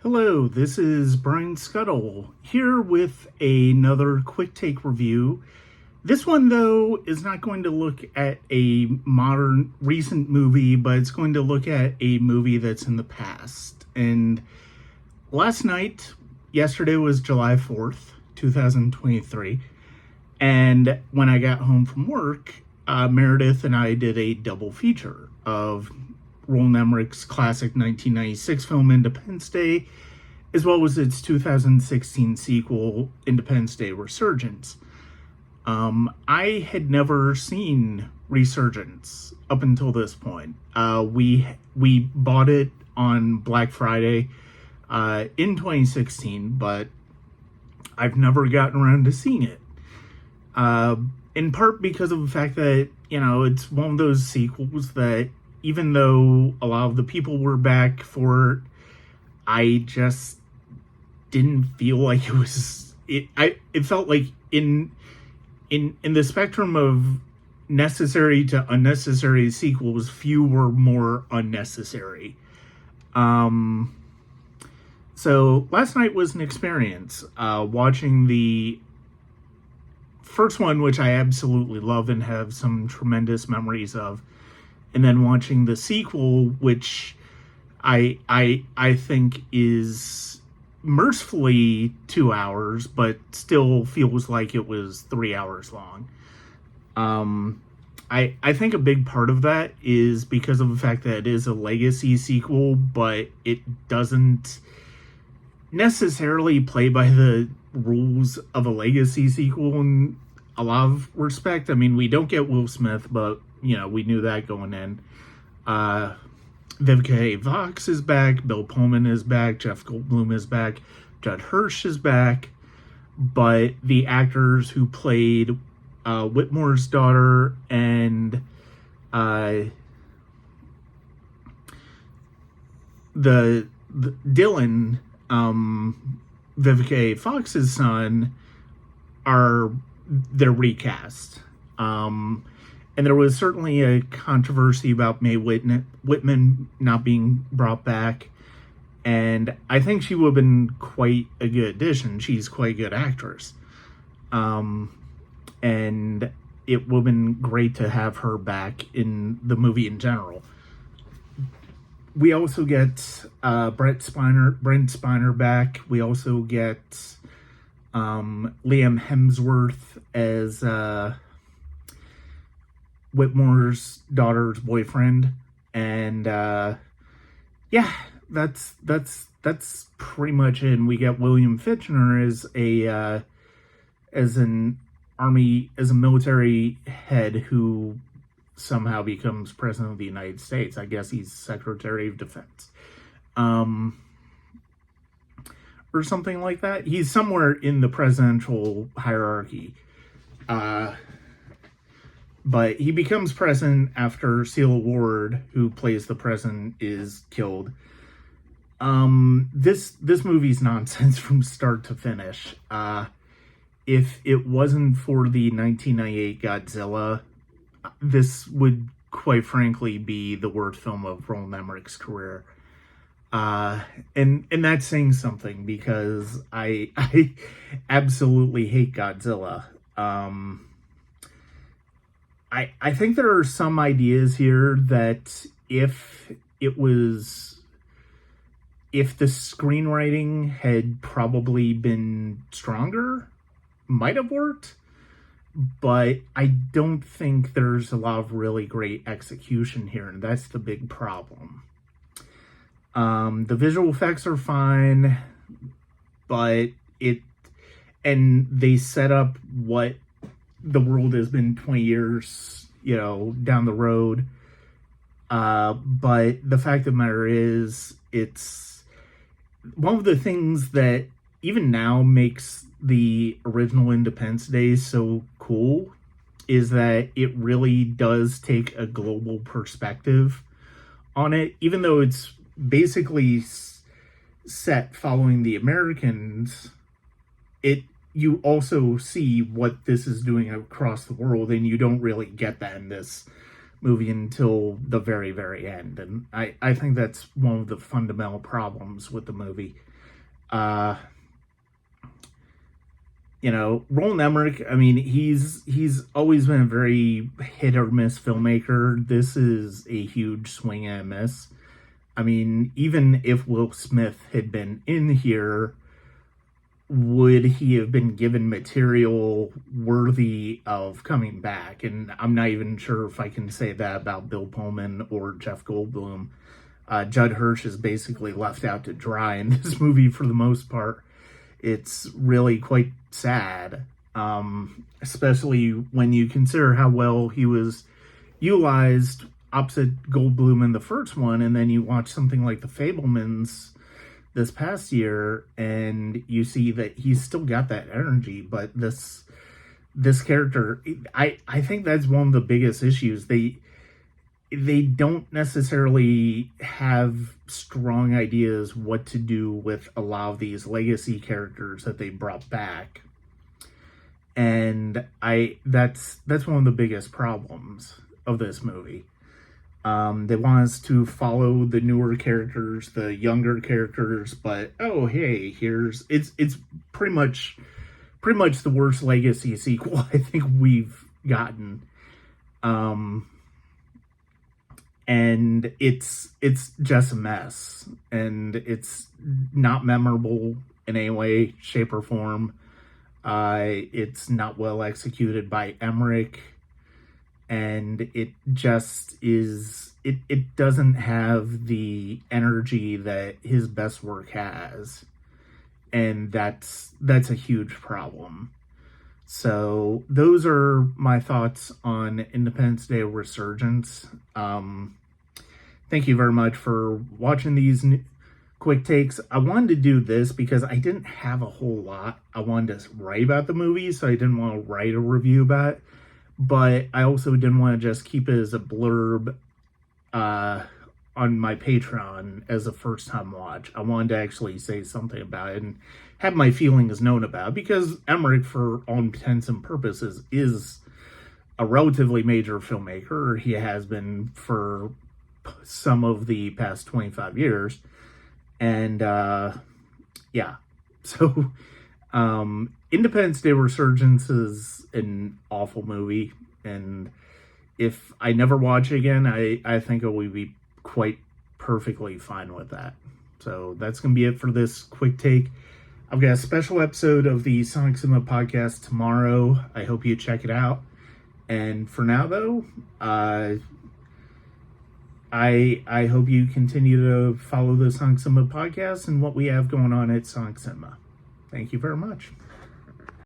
Hello, this is Brian Scuttle here with another quick take review. This one, though, is not going to look at a modern, recent movie, but it's going to look at a movie that's in the past. And yesterday was July 4th, 2023, and when I got home from work, Meredith and I did a double feature of Roland Emmerich's classic 1996 film Independence Day, as well as its 2016 sequel, Independence Day Resurgence. I had never seen Resurgence up until this point. We bought it on Black Friday in 2016, but I've never gotten around to seeing it. In part because of the fact that, it's one of those sequels that, even though a lot of the people were back for it, I just didn't feel like it was it. It felt like in the spectrum of necessary to unnecessary sequels, few were more unnecessary. So last night was an experience. Watching the first one, which I absolutely love and have some tremendous memories of, and then watching the sequel, which I think is mercifully 2 hours, but still feels like it was 3 hours long. I think a big part of that is because of the fact that it is a legacy sequel, but it doesn't necessarily play by the rules of a legacy sequel in a lot of respect. I mean, we don't get Will Smith, but we knew that going in. Vivica A. Fox is back, Bill Pullman is back, Jeff Goldblum is back, Judd Hirsch is back, but the actors who played Whitmore's daughter and the Dylan, Vivica A. Fox's son, they're recast. And there was certainly a controversy about Mae Whitman not being brought back. And I think she would have been quite a good addition. She's quite a good actress. And it would have been great to have her back in the movie in general. We also get Brent Spiner back. We also get Liam Hemsworth as Whitmore's daughter's boyfriend, and that's pretty much it. And we get William Fichtner as a military head who somehow becomes president of the United States. I guess he's Secretary of Defense, or something like that. He's somewhere in the presidential hierarchy. But he becomes president after Celia Ward, who plays the president, is killed. This movie's nonsense from start to finish. If it wasn't for the 1998 Godzilla, this would quite frankly be the worst film of Roland Emmerich's career. And that's saying something, because I absolutely hate Godzilla. I think there are some ideas here that if the screenwriting had probably been stronger, might have worked, but I don't think there's a lot of really great execution here, and that's the big problem. The visual effects are fine, but they set up what the world has been 20 years, down the road. But the fact of the matter is, it's one of the things that even now makes the original Independence Day so cool, is that it really does take a global perspective on it, even though it's basically set following the Americans. You also see what this is doing across the world, and you don't really get that in this movie until the very, very end. And I think that's one of the fundamental problems with the movie. Uh, Roland Emmerich, I mean, he's always been a very hit or miss filmmaker. This is a huge swing and a miss. I mean, even if Will Smith had been in here, would he have been given material worthy of coming back? And I'm not even sure if I can say that about Bill Pullman or Jeff Goldblum. Judd Hirsch is basically left out to dry in this movie for the most part. It's really quite sad, especially when you consider how well he was utilized opposite Goldblum in the first one, and then you watch something like The Fabelmans this past year, and you see that he's still got that energy, but this character, I think that's one of the biggest issues. They don't necessarily have strong ideas what to do with a lot of these legacy characters that they brought back. And that's one of the biggest problems of this movie. They want us to follow the newer characters, the younger characters, but oh hey, it's pretty much the worst legacy sequel I think we've gotten. And it's just a mess, and it's not memorable in any way, shape, or form. It's not well executed by Emmerich, and it just is. It doesn't have the energy that his best work has, and that's a huge problem. So those are my thoughts on Independence Day Resurgence. Thank you very much for watching these quick takes. I wanted to do this because I didn't have a whole lot I wanted to write about the movie, so I didn't want to write a review about it. But I also didn't want to just keep it as a blurb on my Patreon as a first-time watch. I wanted to actually say something about it and have my feelings known about, because Emmerich, for all intents and purposes, is a relatively major filmmaker. He has been for some of the past 25 years. And yeah, so Independence Day Resurgence is an awful movie, and if I never watch it again, I think it will be quite perfectly fine with that. So that's going to be it for this quick take. I've got a special episode of the Sonic Cinema podcast tomorrow. I hope you check it out. And for now, though, I hope you continue to follow the Sonic Cinema podcast and what we have going on at Sonic Cinema. Thank you very much.